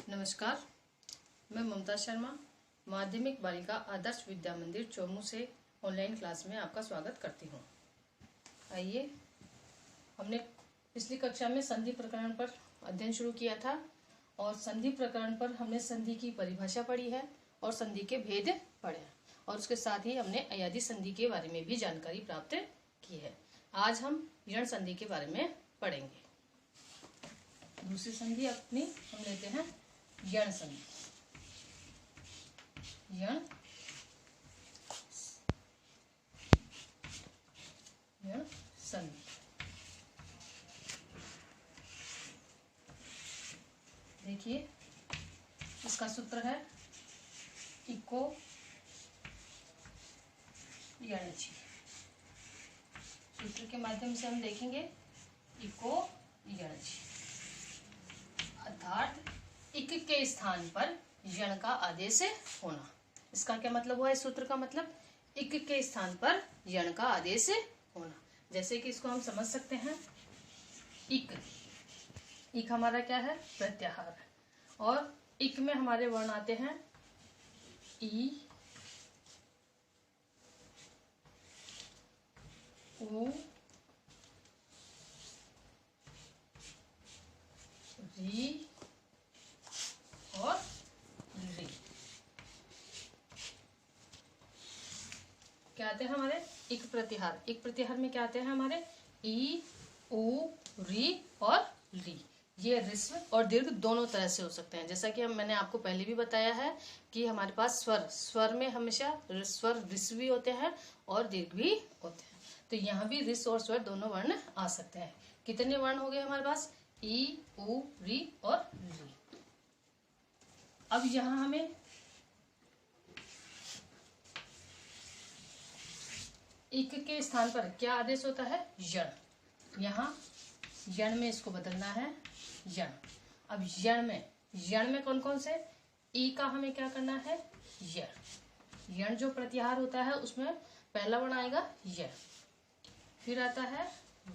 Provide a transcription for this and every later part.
नमस्कार, मैं ममता शर्मा माध्यमिक बालिका आदर्श विद्या मंदिर चोमू से ऑनलाइन क्लास में आपका स्वागत करती हूँ। आइए, हमने पिछली कक्षा में संधि प्रकरण पर अध्ययन शुरू किया था और संधि प्रकरण पर हमने संधि की परिभाषा पढ़ी है और संधि के भेद पढ़े हैं और उसके साथ ही हमने अयादी संधि के बारे में भी जानकारी प्राप्त की है। आज हम यण संधि के बारे में पढ़ेंगे। दूसरी संधि अपनी हम लेते हैं यण संधि। यण संधि देखिए, इसका सूत्र है इको यणची। सूत्र के माध्यम से हम देखेंगे इको यणची, अर्थात इक के स्थान पर यण का आदेश होना। इसका क्या मतलब हुआ? इस सूत्र का मतलब इक के स्थान पर यण का आदेश होना। जैसे कि इसको हम समझ सकते हैं, इक हमारा क्या है? प्रत्याहार। और इक में हमारे वर्ण आते हैं ई, उ, री और री। क्या आते हैं हमारे? इक प्रत्याहार। इक प्रत्याहार में क्या आते हैं हमारे? ई, उ, री और री। ये ऋस्व और दीर्घ दोनों तरह से हो सकते हैं। जैसा कि मैंने आपको पहले भी बताया है कि हमारे पास स्वर में हमेशा स्वर ऋस्व भी होते हैं और दीर्घ भी होते हैं। तो यहाँ भी ऋस्व और स्वर दोनों वर्ण आ सकते हैं। कितने वर्ण हो गए हमारे पास? ई, उ, री और री। अब यहाँ हमें इक के स्थान पर क्या आदेश होता है? यण। यहाँ यण में इसको बदलना है यण। अब यण में कौन कौन से? ई का हमें क्या करना है? यण। यण जो प्रत्याहार होता है उसमें पहला वर्ण आएगा य, फिर आता है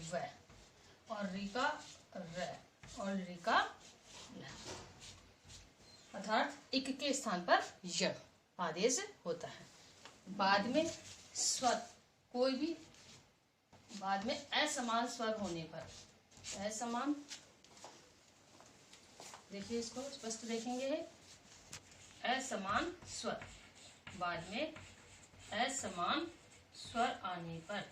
व, और री का र और री का ल। अर्थात इक के स्थान पर यण आदेश होता है। बाद में स्वर, कोई भी बाद में असमान स्वर होने पर, असमान, देखिए इसको स्पष्ट देखेंगे, असमान स्वर, बाद में असमान स्वर आने पर,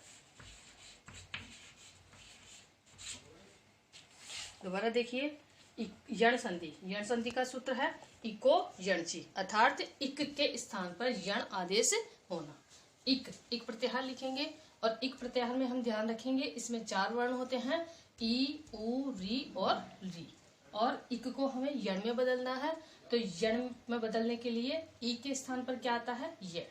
दोबारा देखिए, यण संधि। यण संधि का सूत्र है इको यणची, अर्थात इक के स्थान पर यण आदेश होना। इक प्रत्याहार लिखेंगे और इक प्रत्याहार में हम ध्यान रखेंगे इसमें 4 वर्ण होते हैं, ई, उ, री और री। और इक को हमें यण में बदलना है, तो यण में बदलने के लिए ई के स्थान पर क्या आता है? य,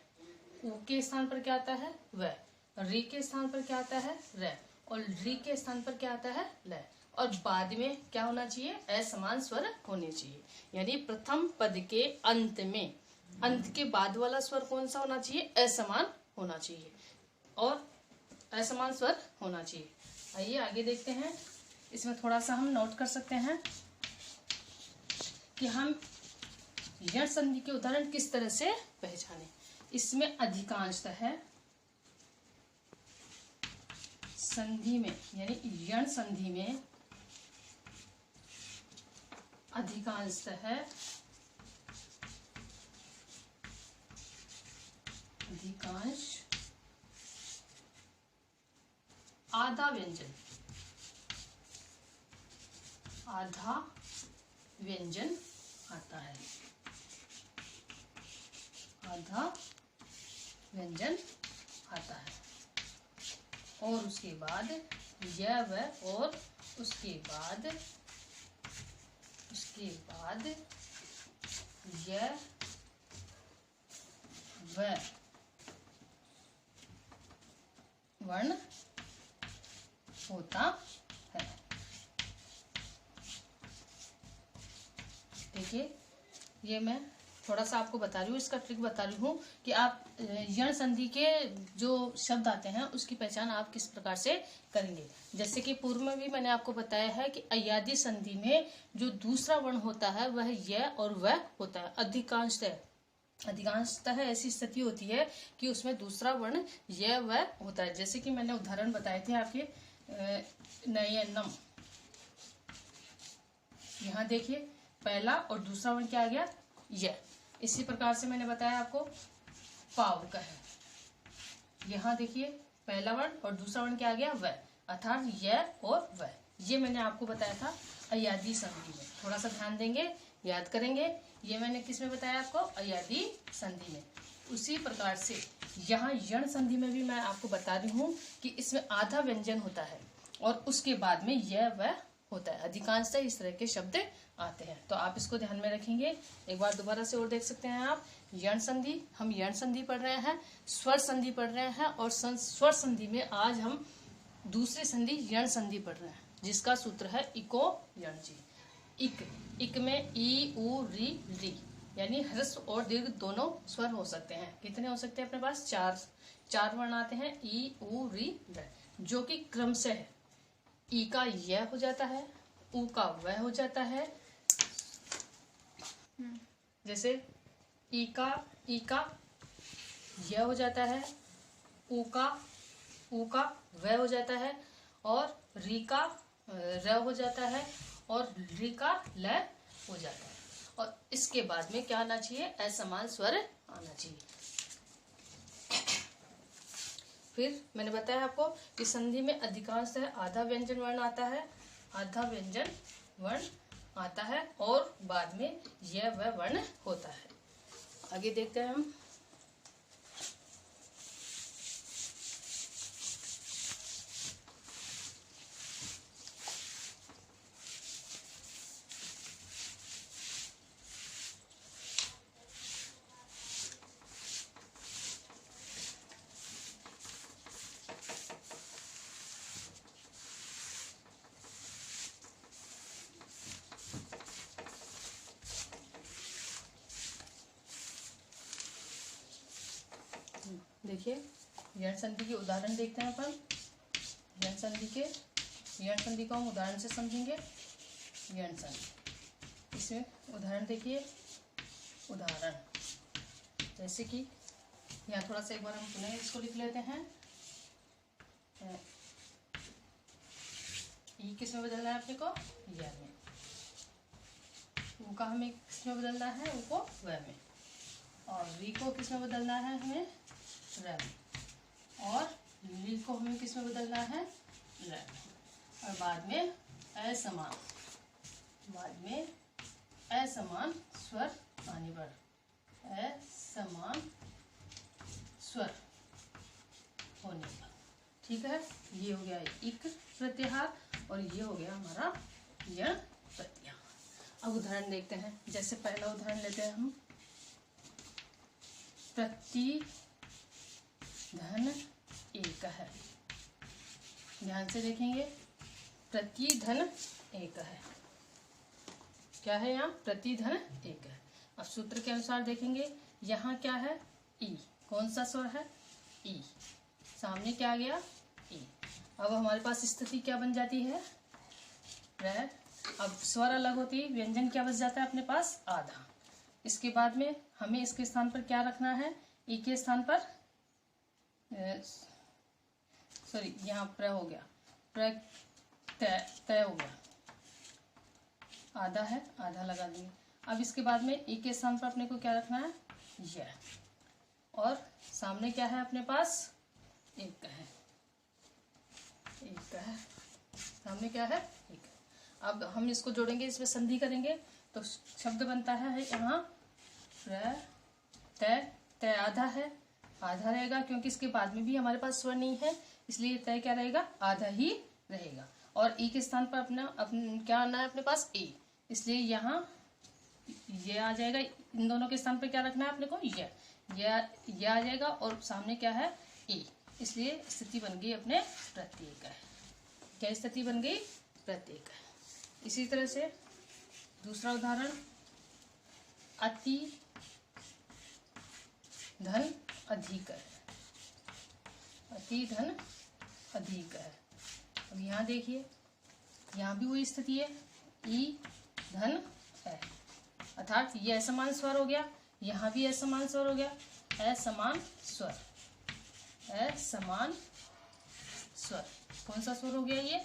उ के स्थान पर क्या आता है? व, री के स्थान पर क्या आता है? र, और री के स्थान पर क्या आता है? ल। और बाद में क्या होना चाहिए? असमान स्वर होने चाहिए। यानी प्रथम पद के अंत में, अंत के बाद वाला स्वर कौन सा होना चाहिए? असमान होना चाहिए और असमान स्वर होना चाहिए। आइए आगे देखते हैं। इसमें थोड़ा सा हम नोट कर सकते हैं कि हम यण संधि के उदाहरण किस तरह से पहचाने। इसमें अधिकांशतः संधि में, यानी यण संधि में अधिकांशतः आधा व्यंजन आता है। आधा व्यंजन आता है और उसके बाद य, व, और उसके बाद य, व वर्ण होता है। देखिए, ये मैं थोड़ा सा आपको बता रही हूँ, इसका ट्रिक बता रही हूँ कि आप यण संधि के जो शब्द आते हैं उसकी पहचान आप किस प्रकार से करेंगे। जैसे कि पूर्व में भी मैंने आपको बताया है कि अय्यादी संधि में जो दूसरा वर्ण होता है वह य और वह होता है। अधिकांशतः ऐसी स्थिति होती है कि उसमें दूसरा वर्ण य व होता है। जैसे कि मैंने उदाहरण बताए थे आपके नयनम, यहाँ देखिए पहला और दूसरा वर्ण क्या आ गया, य। इसी प्रकार से मैंने बताया आपको पाव का है, यहाँ देखिए पहला वर्ण और दूसरा वर्ण क्या आ गया, व, अर्थात य और व। ये मैंने आपको बताया था अय्यादी संधि में। थोड़ा सा ध्यान देंगे, याद करेंगे। ये मैंने किस में बताया आपको, अय्यादी संधि में। उसी प्रकार से यहाँ यण संधि में भी मैं आपको बता रही हूँ कि इसमें आधा व्यंजन होता है और उसके बाद में यह वह होता है। अधिकांशतः इस तरह के शब्द आते हैं, तो आप इसको ध्यान में रखेंगे। एक बार दोबारा से और देख सकते हैं आप, यण संधि, हम यण संधि पढ़ रहे हैं, स्वर संधि पढ़ रहे हैं, और स्वर संधि में आज हम दूसरी संधि यण संधि पढ़ रहे हैं, जिसका सूत्र है इको यण जी। इक में ई उ री यानी ह्रस्व और दीर्घ दोनों स्वर हो सकते हैं। कितने हो सकते हैं अपने पास, चार वर्ण आते हैं, ई उ री र, जो कि क्रम से है। ई का य हो जाता है, उ का व हो जाता है। जैसे ई का य हो जाता है, उ का व हो जाता है, और री का र हो जाता है, और री का ल हो जाता है। और इसके बाद में क्या आना चाहिए, असमान स्वर आना चाहिए। फिर मैंने बताया आपको कि संधि में अधिकांशतः आधा व्यंजन वर्ण आता है, और बाद में यह वह वर्ण होता है। आगे देखते हैं हम। देखिए यण संधि के उदाहरण देखते हैं अपन। यण संधि को हम उदाहरण से समझेंगे। यण संधि, इसमें उदाहरण देखिए। उदाहरण जैसे कि यहाँ थोड़ा सा एक बार हम पुनः इसको लिख लेते हैं। ई किस में बदलना है अपने को, य में। उ का हमें किस में बदलना है, उ को व में। और री को किस में बदलना है हमें, र में। और ली को हमें किस में बदलना है, र में। और बाद में असमान स्वर आने पर, असमान स्वर होने पर, ठीक है। ये हो गया इक प्रत्याहार और ये हो गया हमारा यण प्रत्याहार। अब उदाहरण देखते हैं। जैसे पहला उदाहरण लेते हैं हम, प्रतिधन एक है। ध्यान से देखेंगे, प्रतिधन एक है। क्या है यहाँ, प्रतिधन एक है। अब सूत्र के अनुसार देखेंगे, यहाँ क्या है, ई। कौन सा स्वर है, ई। सामने क्या आ गया, ई। अब हमारे पास स्थिति क्या बन जाती है, र। अब स्वर अलग होती है, व्यंजन क्या बच जाता है अपने पास, आधा। इसके बाद में हमें इसके स्थान पर क्या रखना है, ई के स्थान पर, सॉरी यहाँ प्र हो गया, प्र तय हो गया, आधा है, आधा लगा देंगे। अब इसके बाद में ई के स्थान पर अपने को क्या रखना है, यह। और सामने क्या है अपने पास, एक है, सामने क्या है, एक। अब हम इसको जोड़ेंगे, इसमें संधि करेंगे तो शब्द बनता है यहाँ तय आधा है, आधा रहेगा क्योंकि इसके बाद में भी हमारे पास स्वर नहीं है, इसलिए तय क्या रहेगा, आधा ही रहेगा। और ई के स्थान पर अपना क्या आना है अपने पास, ए, इसलिए यहाँ ये आ जाएगा। इन दोनों के स्थान पर क्या रखना है अपने को, ये आ जाएगा, और सामने क्या है, ए, इसलिए स्थिति बन गई अपने प्रत्येक है। क्या स्थिति बन गई, प्रत्येक है। इसी तरह से दूसरा उदाहरण, अति धन अधिक है, अति धन अधिक है। अब यहाँ देखिए, यहाँ भी वही स्थिति है, ई धन है, अर्थात ये असमान स्वर हो गया, यहाँ भी असमान स्वर हो गया, असमान स्वर, असमान स्वर। कौन सा स्वर हो गया ये?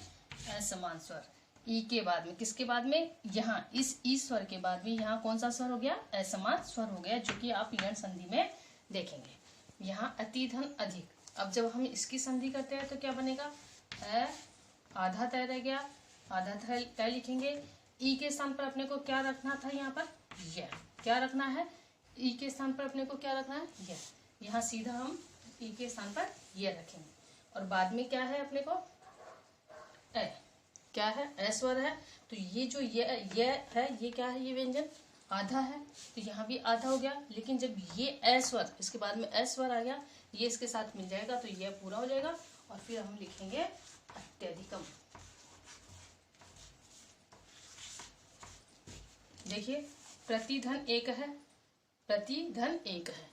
असमान स्वर। ई के बाद में, किसके बाद में? यहाँ इस ई स्वर के बाद में यहाँ कौन सा स्वर हो गया? असमान स्वर हो गया, जो कि आप यण संधि में देखेंगे। यहाँ अति धन अधिक। अब जब हम इसकी संधि करते हैं तो क्या बनेगा? आधा तय रह गया, आधा तय लिखेंगे। ई के स्थान पर अपने को क्या रखना था? यहाँ पर यह क्या रखना है? ई के स्थान पर अपने को क्या रखना है? यह। यहाँ सीधा हम ई के स्थान पर यह रखेंगे, और बाद में क्या है अपने को? ए। क्या है? ए स्वर है, तो ये जो ये है, ये क्या है? ये व्यंजन आधा है, तो यहाँ भी आधा हो गया। लेकिन जब ये ए स्वर, इसके बाद में ए स्वर आ गया, ये इसके साथ मिल जाएगा, तो ये पूरा हो जाएगा। और फिर हम लिखेंगे अत्यधिकम। देखिए, प्रतिधन एक है, प्रतिधन एक है,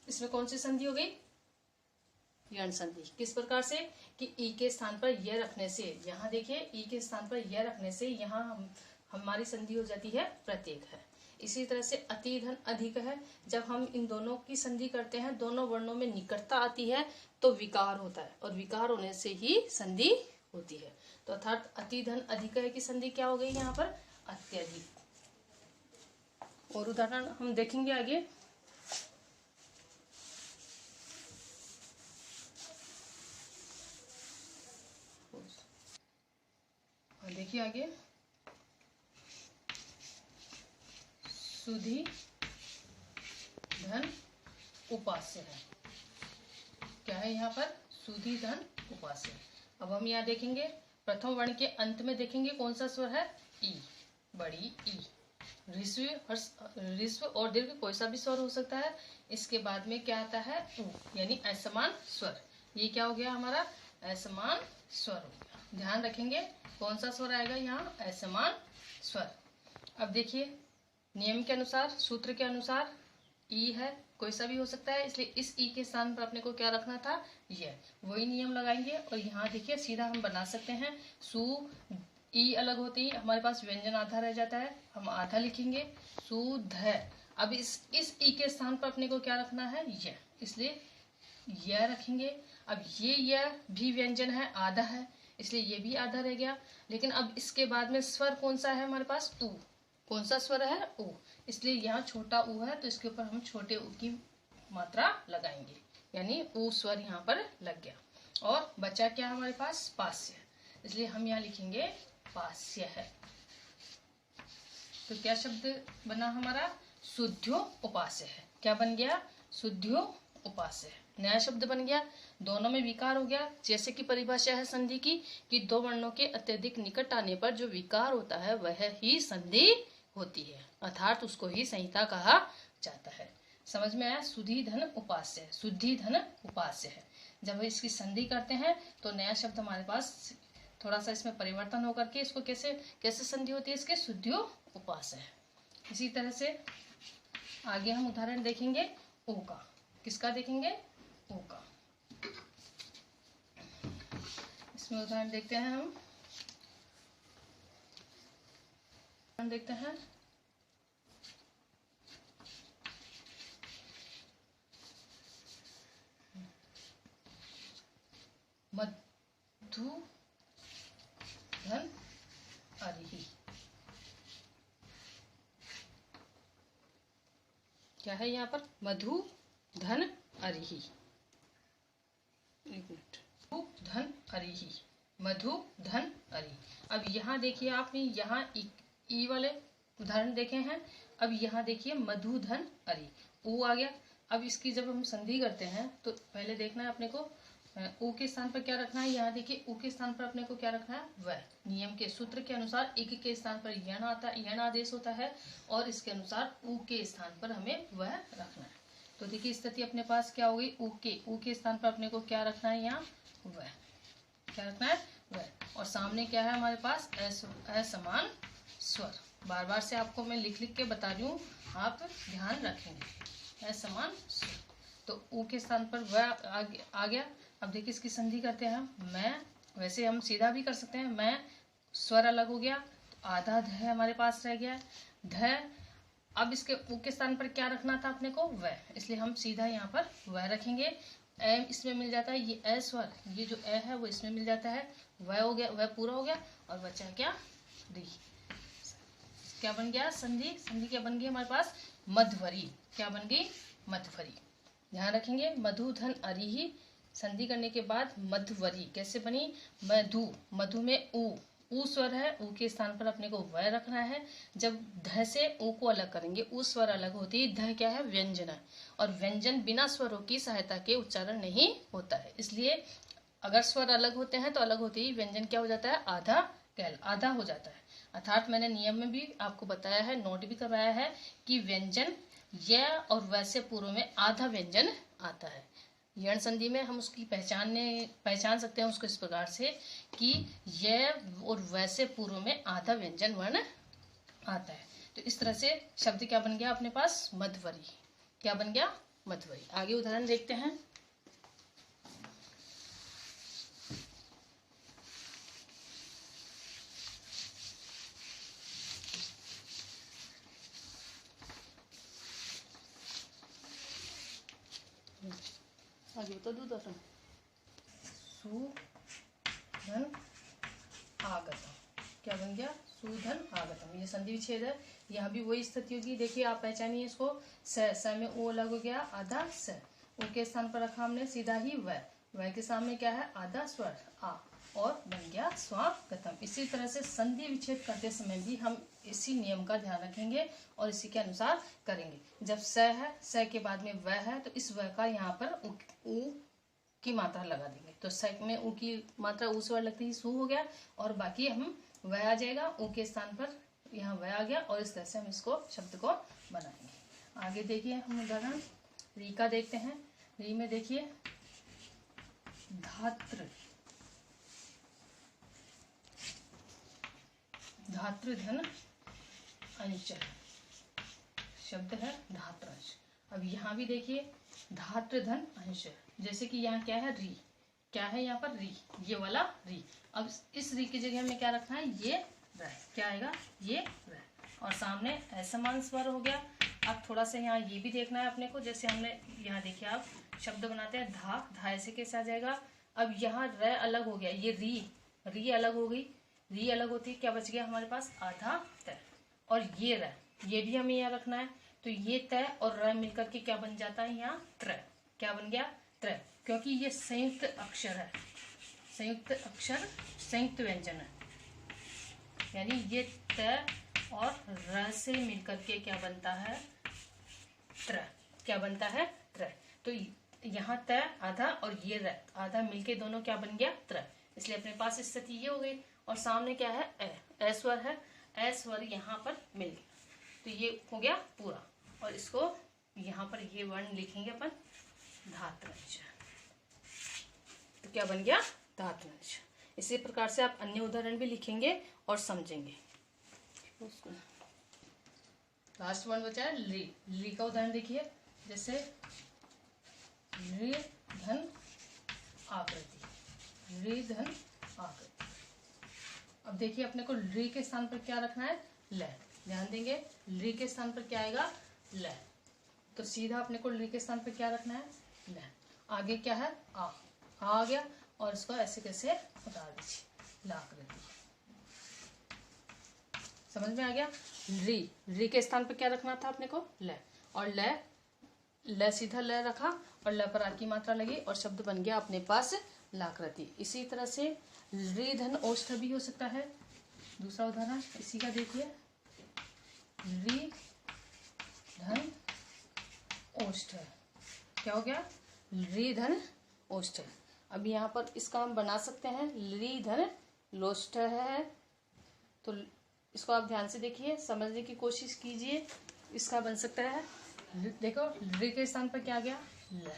इसमें कौन सी संधि हो गई? यण संधि। किस प्रकार से? कि ई के स्थान पर यह रखने से, यहाँ देखिए ई के स्थान पर यह रखने से यहाँ हमारी संधि हो जाती है प्रत्येक है। इसी तरह से अति धन अधिक है, जब हम इन दोनों की संधि करते हैं, दोनों वर्णों में निकटता आती है तो विकार होता है, और विकार होने से ही संधि होती है। तो अर्थात अति धन अधिक है की संधि क्या हो गई यहाँ पर? अत्यधिक। और उदाहरण हम देखेंगे आगे। देखिए आगे, सुधि धन उपास्य है। क्या है यहाँ पर? सुधि धन उपास्य। अब हम यहाँ देखेंगे, प्रथम वर्ण के अंत में देखेंगे कौन सा स्वर है? ई, बड़ी ई। ऋस्व और दीर्घ कोई सा भी स्वर हो सकता है। इसके बाद में क्या आता है? उ, यानी असमान स्वर। ये क्या हो गया हमारा? असमान स्वर हो गया। ध्यान रखेंगे कौन सा स्वर आएगा यहाँ? असमान स्वर। अब देखिए, नियम के अनुसार, सूत्र के अनुसार ई है, कोई सा भी हो सकता है, इसलिए इस ई के स्थान पर अपने को क्या रखना था? यह। वही नियम लगाएंगे, और यहाँ देखिए सीधा हम बना सकते हैं। सु ई अलग होती है, हमारे पास व्यंजन आधा रह जाता है, हम आधा लिखेंगे, सुध। अब इस ई के स्थान पर अपने को क्या रखना है? यह, इसलिए यह रखेंगे। अब ये यह भी व्यंजन है, आधा है, इसलिए ये भी आधा रह गया। लेकिन अब इसके बाद में स्वर कौन सा है हमारे पास? उ। कौन सा स्वर है? उ। इसलिए यहाँ छोटा उ है, तो इसके ऊपर हम छोटे उ की मात्रा लगाएंगे, यानी उ स्वर यहाँ पर लग गया। और बचा क्या हमारे पास? पास्य, इसलिए हम यहाँ लिखेंगे पास्य है। तो क्या शब्द बना हमारा? शुद्ध्यो उपास्य है। क्या बन गया? शुद्ध्यो उपास्य है, नया शब्द बन गया। दोनों में विकार हो गया। जैसे कि परिभाषा है संधि की, कि दो वर्णों के अत्यधिक निकट आने पर जो विकार होता है वह ही संधि होती है, अर्थात उसको ही संहिता कहा जाता है। समझ में आया? सुधि धन उपास्य है, शुद्धि धन उपास्य है। जब इसकी संधि करते हैं तो नया शब्द हमारे पास थोड़ा सा इसमें परिवर्तन होकर के इसको कैसे संधि होती है? इसके शुद्ध्यो उपास्य है। इसी तरह से आगे हम उदाहरण देखेंगे ओ का। किसका देखेंगे? ओ का। इसमें उदाहरण देखते हैं हम देखते हैं मधु धन अरिही। क्या है यहाँ पर? मधु धन अरिही। एक मिनट, मधु धन अरिही, मधु धन अरि। अब यहाँ देखिए, आपने यहाँ ई वाले उदाहरण देखे हैं। अब यहाँ देखिए मधु धन अरि, ऊ आ गया। अब इसकी जब हम संधि करते हैं तो पहले देखना है अपने को ऊ के स्थान पर क्या रखना है। यहाँ देखिए ऊ के स्थान पर अपने को क्या रखना है? वह। नियम के सूत्र के अनुसार इक के स्थान पर यण आता, यण आदेश होता है, और इसके अनुसार ऊ के स्थान पर हमें वह रखना है। तो देखिए स्थिति अपने पास क्या होगी? ऊ के स्थान पर अपने को क्या रखना है? यहाँ वह। क्या रखना है? वह। और सामने क्या है हमारे पास? असमान स्वर। बार बार से आपको मैं लिख के बता रही हूँ, आप ध्यान रखेंगे। असमान स्वर। तो ऊ के स्थान पर व आ गया। अब देखिए इसकी संधि करते हैं हम। मैं, वैसे हम सीधा भी कर सकते हैं, मैं स्वर अलग हो गया तो आधा ध हमारे पास रह गया ध। अब इसके ऊ के स्थान पर क्या रखना था अपने को, व, इसलिए हम सीधा यहाँ पर व रखेंगे। ए इसमें मिल जाता है, ये ए स्वर, ये जो ए है वो इसमें मिल जाता है, व हो गया, व पूरा हो गया और बचा क्या, री। क्या बन गया संधि, संधि क्या बन गई हमारे पास, मध्यवरी। क्या बन गई, मध्यवरी। ध्यान रखेंगे, मधु धन अरी ही, संधि करने के बाद मध्यवरी कैसे बनी, मधु, मधु में ऊ स्वर है, ऊ के स्थान पर अपने को व रखना है। जब ध से ऊ को अलग करेंगे, ऊ स्वर अलग होती है, ध क्या है, व्यंजन है, और व्यंजन बिना स्वरों की सहायता के उच्चारण नहीं होता है। इसलिए अगर स्वर अलग होते हैं तो अलग होते ही व्यंजन क्या हो जाता है, आधा कैल, आधा हो जाता है। अर्थात मैंने नियम में भी आपको बताया है, नोट भी करवाया है कि व्यंजन य और वैसे पूर्व में आधा व्यंजन आता है। यण संधि में हम उसकी पहचान सकते हैं उसको इस प्रकार से कि यह और वैसे पूर्व में आधा व्यंजन वर्ण आता है। तो इस तरह से शब्द क्या बन गया अपने पास, मध्यवरी। क्या बन गया, मध्यवरी। आगे उदाहरण देखते हैं। आगे बता दो उदाहरण। सुधन आगतम। क्या बन गया, सुधन आगतम। ये संधि विच्छेद है, यहाँ भी वही स्थिति होगी। देखिए आप पहचानिए इसको, स में ओ अलग हो गया, आधा स, ओ के स्थान पर रखा हमने सीधा ही व के सामने क्या है, आधा स्वर आ, और बन गया स्वागतम। इसी तरह से संधि विच्छेद करते समय भी हम इसी नियम का ध्यान रखेंगे और इसी के अनुसार करेंगे। जब स है, स के बाद में व है, तो इस व का यहाँ पर ऊ की मात्रा लगा देंगे। तो स में ऊ की मात्रा ऊ स्वर लगती ही सु हो गया, और बाकी हम व आ जाएगा, ऊ के स्थान पर यहाँ व आ गया, और इस तरह से हम इसको शब्द को बनाएंगे। आगे देखिए हम उदाहरण री का देखते हैं। री में देखिए धात्र, धातृधन अंश शब्द है, धात्रंश। अब यहाँ भी देखिए धातृधन अंश, जैसे कि यहाँ क्या है, री, क्या है यहाँ पर, री, ये वाला री। अब इस री की जगह में क्या रखना है, ये र, क्या आएगा, ये र, और सामने असमान स्वर हो गया। अब थोड़ा सा यहाँ ये भी देखना है अपने को, जैसे हमने यहाँ देखिए आप शब्द बनाते हैं धा ऐसे कैसे आ जाएगा। अब यहाँ र अलग हो गया, ये री अलग हो गई, री अलग होती है, क्या बच गया हमारे पास, आधा तय, और ये र, ये भी हमें यहाँ रखना है। तो ये तय और र मिलकर के क्या बन जाता है यहाँ, त्र। क्या बन गया, त्र, क्योंकि ये संयुक्त अक्षर है, संयुक्त अक्षर संयुक्त व्यंजन है, यानी ये त और र से मिलकर के क्या बनता है, त्र। क्या बनता है, त्र। तो यहाँ त आधा और ये र आधा मिलके दोनों क्या बन गया, त्र। इसलिए अपने पास स्थिति ये हो गई, और सामने क्या है, ए स्वर है, ए स्वर यहाँ पर मिल गया, तो ये हो गया पूरा। और इसको यहाँ पर ये वर्ण लिखेंगे अपन, धातृंश। तो क्या बन गया, धातृंश। इसी प्रकार से आप अन्य उदाहरण भी लिखेंगे और समझेंगे। लास्ट वन बचा है ली। ली का उदाहरण देखिए, जैसे री धन आकृति, री धन आकृति। अब देखिए अपने को री के स्थान पर क्या रखना है, ल। ध्यान देंगे, री के स्थान पर क्या आएगा, ल। तो सीधा अपने को री के स्थान पर क्या रखना है, ल। आगे क्या है, आ गया, और इसको ऐसे कैसे उतार दीजिए, लाकृति। समझ में आ गया। री के स्थान पर क्या रखना था अपने को, ल, और ल सीधा ल रखा, और ल पर आ की मात्रा लगी, और शब्द बन गया अपने पास लाकृति। इसी तरह से री धन ओष्ठ भी हो सकता है। दूसरा उदाहरण इसी का देखिए, री धन ओष्ठ। क्या हो गया, री धन ओष्ठ। अब यहाँ पर इसका हम बना सकते हैं, री धन लोष्ठ है, तो इसको आप ध्यान से देखिए, समझने की कोशिश कीजिए। इसका बन सकता है, देखो री के स्थान पर क्या आ गया, ल।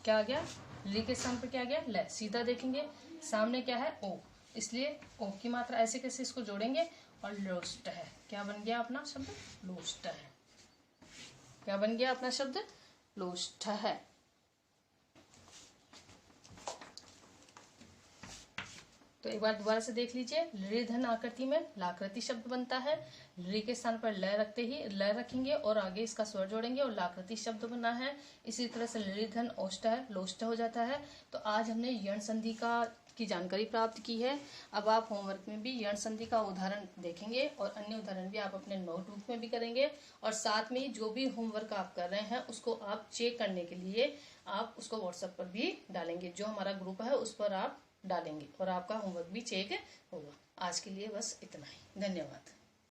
क्या आ गया, री के स्थान पर क्या आ गया, ल। सीधा देखेंगे, सामने क्या है, ओ, इसलिए ओ की मात्रा ऐसे कैसे इसको जोड़ेंगे, और लोष्ट है। क्या बन गया अपना शब्द, लोष्ट है। क्या बन गया अपना शब्द, लोष्ठः। तो एक बार दोबारा से देख लीजिए, लृ धन आकृति में लाकृति शब्द बनता है। लृ के स्थान पर ल रखते ही ल रखेंगे और आगे इसका स्वर जोड़ेंगे और लाकृति शब्द बना है। इसी तरह से लृ धन औष्ठः लोष्ठ हो जाता है। तो आज हमने यण संधि की जानकारी प्राप्त की है। अब आप होमवर्क में भी यण संधि का उदाहरण देखेंगे और अन्य उदाहरण भी आप अपने नोटबुक में भी करेंगे। और साथ में ही जो भी होमवर्क आप कर रहे हैं उसको आप चेक करने के लिए आप उसको व्हाट्सएप पर भी डालेंगे, जो हमारा ग्रुप है उस पर आप डालेंगे और आपका होमवर्क भी चेक होगा। आज के लिए बस इतना ही। धन्यवाद।